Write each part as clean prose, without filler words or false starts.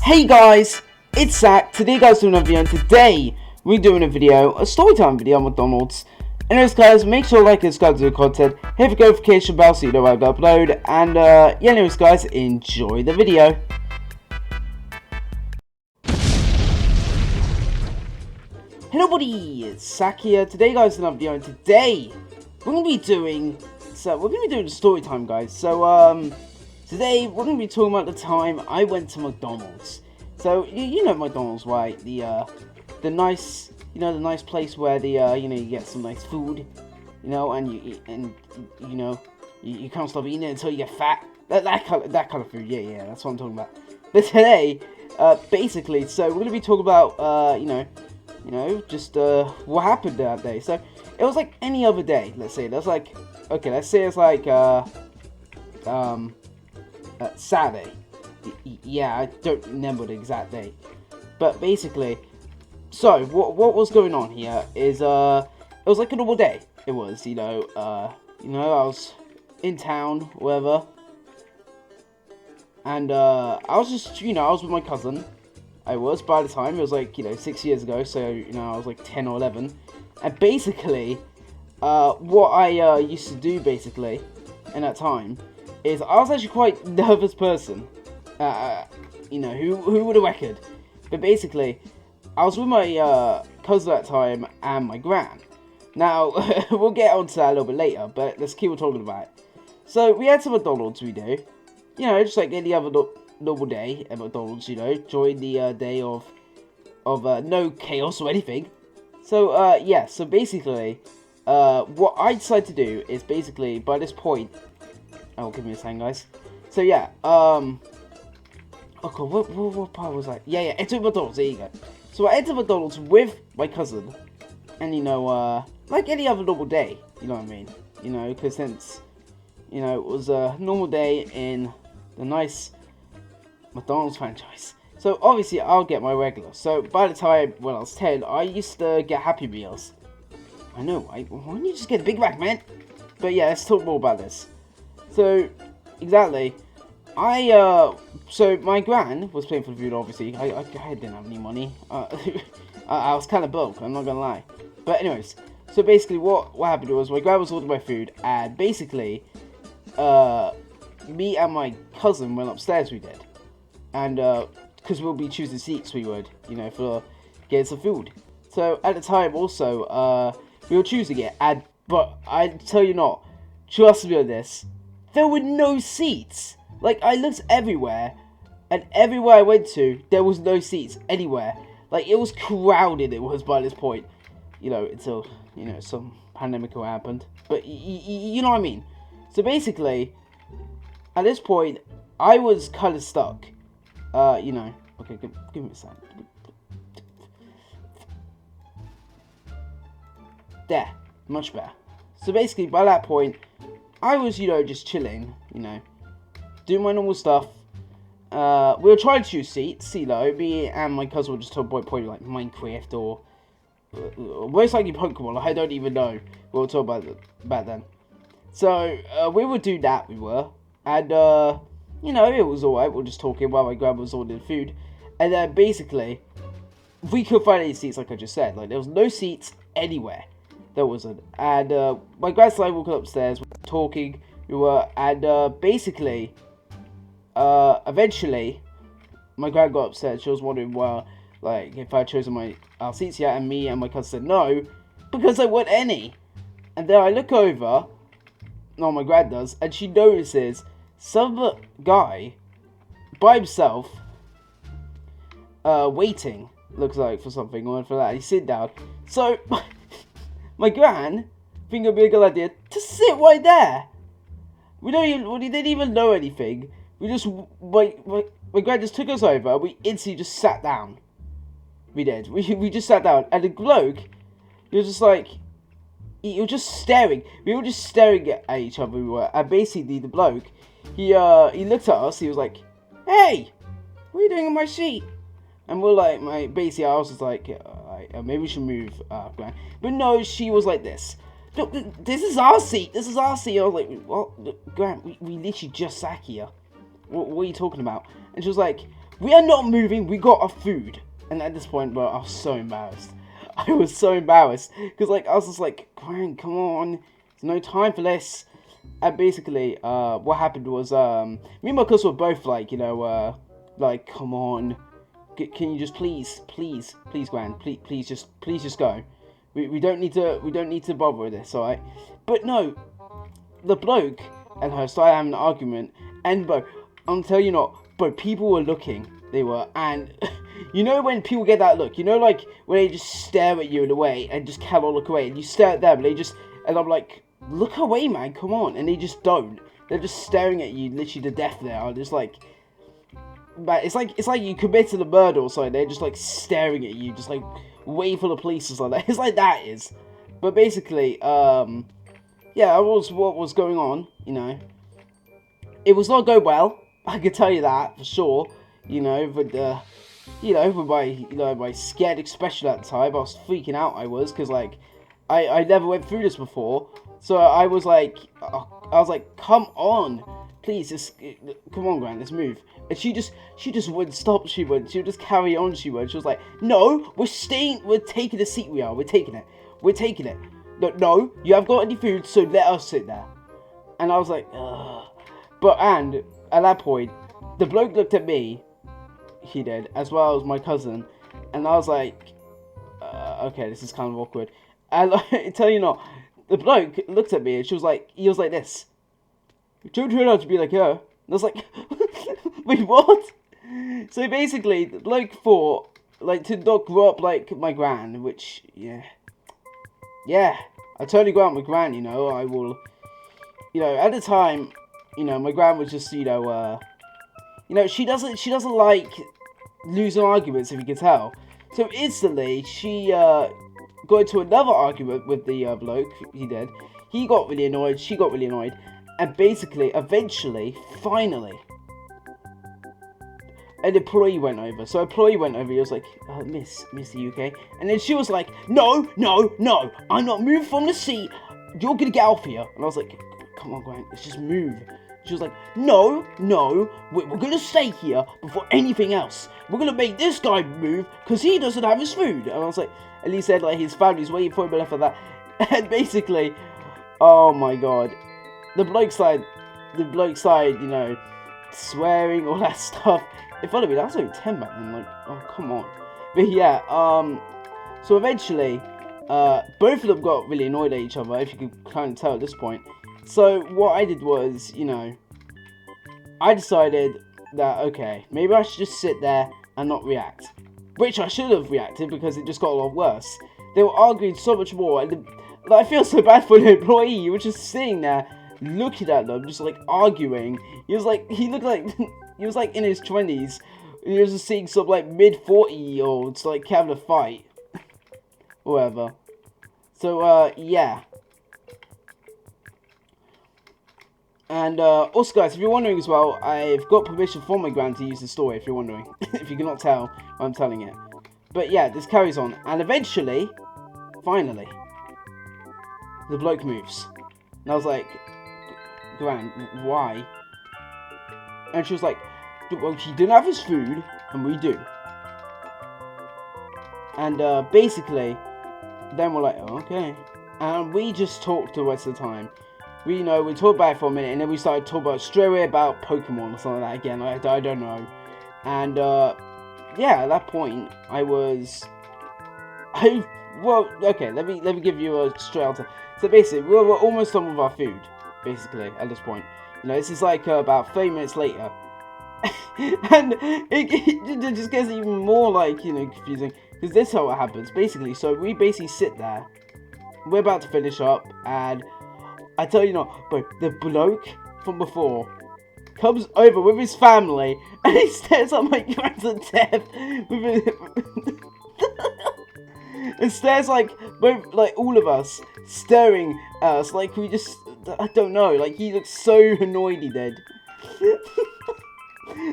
Hey guys, it's Zach. Today guys doing a video, and today we're doing a storytime video on McDonald's. Anyways guys, make sure to like and subscribe to the content, hit the notification bell so you know when I upload, and yeah, anyways guys, enjoy the video. Hello buddy, it's Zach here. Today guys doing a video, and today we're gonna be doing a story time guys. So today we're gonna be talking about the time I went to McDonald's. So you know McDonald's, right? The nice, the nice place where you get some nice food, and you can't stop eating it until you get fat. That kind of food. Yeah, that's what I'm talking about. But today, basically, so we're gonna be talking about just what happened that day. So it was like any other day. Let's say it's like Saturday. Yeah, I don't remember the exact date, but basically, so what was going on here is it was like a normal day. It was I was in town, whatever, and I was just I was with my cousin. I was, by the time it was like 6 years ago, so I was like 10 or 11, and basically what I used to do basically in that time is I was actually quite a nervous person. Who would have reckoned? But basically, I was with my cousin at that time and my gran. Now, we'll get onto that a little bit later, but let's keep on talking about it. So, we had some McDonald's we do. Just like any other normal day at McDonald's, during the day of no chaos or anything. So, yeah, so basically, what I decided to do is basically, by this point, oh, give me a second, guys. So, yeah, okay, what part was I? Yeah, entered McDonald's, there you go. So I entered McDonald's with my cousin, and like any other normal day, you know what I mean? Because since, it was a normal day in the nice McDonald's franchise. So obviously I'll get my regular. So by the time when I was 10, I used to get Happy Meals. I know, why don't you just get a Big Mac, man? But yeah, let's talk more about this. So, exactly. So my gran was paying for the food, obviously. I didn't have any money. I was kind of broke, I'm not gonna lie. But anyways, so basically what happened was my gran was ordering my food, and basically, me and my cousin went upstairs, we did. And, because we'll be choosing seats, we would, for getting some food. So at the time also, we were choosing it, but I tell you not, trust me on this, there were no seats. Like, I looked everywhere, and everywhere I went to, there was no seats anywhere. Like, it was crowded, it was, by this point. Until, some pandemic happened. But, you know what I mean? So, basically, at this point, I was kind of stuck. Okay, give me a second. There, much better. So, basically, by that point, I was, just chilling, doing my normal stuff. We were trying to choose seats, me and my cousin were just talking about like Minecraft or most likely Pokemon. I don't even know what we were talking about then. So we would do that, and it was alright. We were just talking while my grandma was ordering food, and then basically we couldn't find any seats, like I just said. Like, there was no seats anywhere. There wasn't, and my grandma and I walked upstairs, we were talking. We were, and basically. Eventually, my gran got upset. She was wondering, if I had chosen our seats yet, and me and my cousin said no, because there weren't any. And then I look over, no, my gran does, and she notices some guy by himself, waiting, looks like, for something, or for that. He's sitting down. So, my gran think it'd be a good idea to sit right there. We didn't even know anything. We just, my gran just took us over, and we instantly just sat down. We did. We just sat down, and the bloke, he was just like, he was just staring. We were just staring at each other, and basically the bloke, he looked at us, he was like, "Hey, what are you doing on my seat?" And we're like, basically I was just like, maybe we should move, gran. But no, she was like this. Look, this is our seat. I was like, well, Grant, we literally just sat here. What are you talking about? And she was like, we are not moving, we got our food. And at this point, bro, I was so embarrassed. I was so embarrassed. Because, like, I was just like, Gran, come on. There's no time for this. And basically, what happened was, me and my cousin were both like, you know, like, come on. Can you just please, Gran, please just go. We don't need to bother with this, alright? But no, the bloke and her started having an argument, and bro, I'm telling you not, bro, people were looking, they were, and you know when people get that look, you know, like when they just stare at you in a way and just cannot look away, and you stare at them, and they just, and I'm like, look away, man, come on, and they just don't. They're just staring at you literally to death there. I'm just like, man, it's like you committed a murder or something. They're just like staring at you, just like waiting for the police or something. It's like that is. But basically, yeah, that was what was going on, you know. It was not going well, I can tell you that for sure. You know, but you know, with my scared expression at the time, I was freaking out. I was, because like I never went through this before, so I was like, come on, please, just come on, Gran, let's move. And she just wouldn't stop. She would just carry on. She was like, no, we're taking the seat. We're taking it. No, you haven't got any food, so let us sit there. And I was like, ugh. And at that point, the bloke looked at me, he did, as well as my cousin, and I was like, okay, this is kind of awkward. And I tell you not, the bloke looked at me, and he was like this. Don't turn out to be like her. And I was like, wait, what? So basically, the bloke thought, like, to not grow up like my gran, which, yeah, I totally grow up with gran, you know. I will, you know, at the time, you know, my gran was just, you know, she doesn't like losing arguments, if you can tell. So instantly, she got into another argument with the bloke. He did. He got really annoyed. She got really annoyed. And basically, eventually, finally, an employee went over. So employee went over. He was like, Miss the UK. And then she was like, no, I'm not moving from the seat. You're gonna get off here. And I was like, come on, Grant, let's just move. She was like, no, we're gonna stay here before anything else. We're gonna make this guy move because he doesn't have his food. And I was like, and he said like his family's waiting for him and stuff like that. And basically, oh my god, the bloke side, you know, swearing, all that stuff. In front of me, that was only 10 back then. Like, oh come on. But yeah, so eventually, both of them got really annoyed at each other, if you can kind of tell at this point. So what I did was, you know, I decided that, okay, maybe I should just sit there and not react. Which I should have reacted, because it just got a lot worse. They were arguing so much more, and I feel so bad for the employee. He was just sitting there, looking at them, just like arguing. He looked like, he was like in his 20s. He was just seeing some like mid-40-year-olds like having a fight. Whatever. So, yeah. And, also guys, if you're wondering as well, I've got permission from my gran to use the story, if you're wondering. If you cannot tell, I'm telling it. But yeah, this carries on. And eventually, finally, the bloke moves. And I was like, Gran, why? And she was like, well, he didn't have his food, and we do. And, basically, then we're like, oh, okay. And we just talked the rest of the time. We talked about it for a minute, and then we started talking about straight away about Pokemon or something like that again. I don't know. And, yeah, at that point, well, okay, let me give you a straight answer. So basically, we were almost done with our food, basically, at this point. You know, this is like about 30 minutes later. And it just gets even more, like, you know, confusing. Because this is how it happens, basically. So we basically sit there. We're about to finish up, and I tell you not, but the bloke from before comes over with his family, and he stares at my gran to death with his and stares like both, like all of us staring at us, like we just, I don't know, like he looks so annoyed. He did.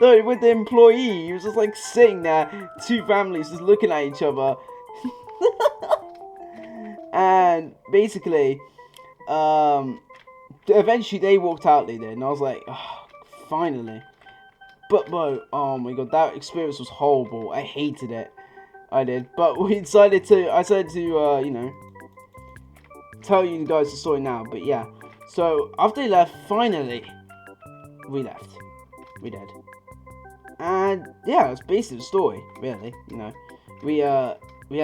No, with the employee, he was just like sitting there, two families just looking at each other. And basically, eventually they walked out, they did, and I was like, oh, finally. But bro, oh my god, that experience was horrible. I hated it. I did. But I decided to, you know, tell you guys the story now. But yeah, so after they left, finally, we left. We did. And yeah, it's basically the story, really. You know, we had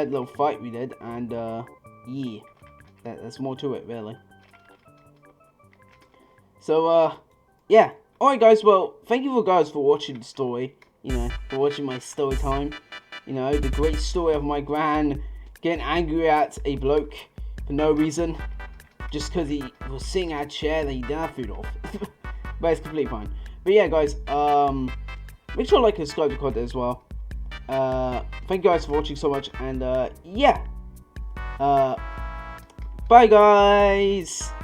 a little fight we did, and yeah, there's more to it, really. So yeah. Alright guys, well, thank you guys for watching the story, you know, for watching my story time. You know, the great story of my gran getting angry at a bloke for no reason, just because he was sitting at a chair that he didn't have food off. But it's completely fine. But yeah guys, make sure to like and subscribe to the content as well. Thank you guys for watching so much, and yeah. Bye guys!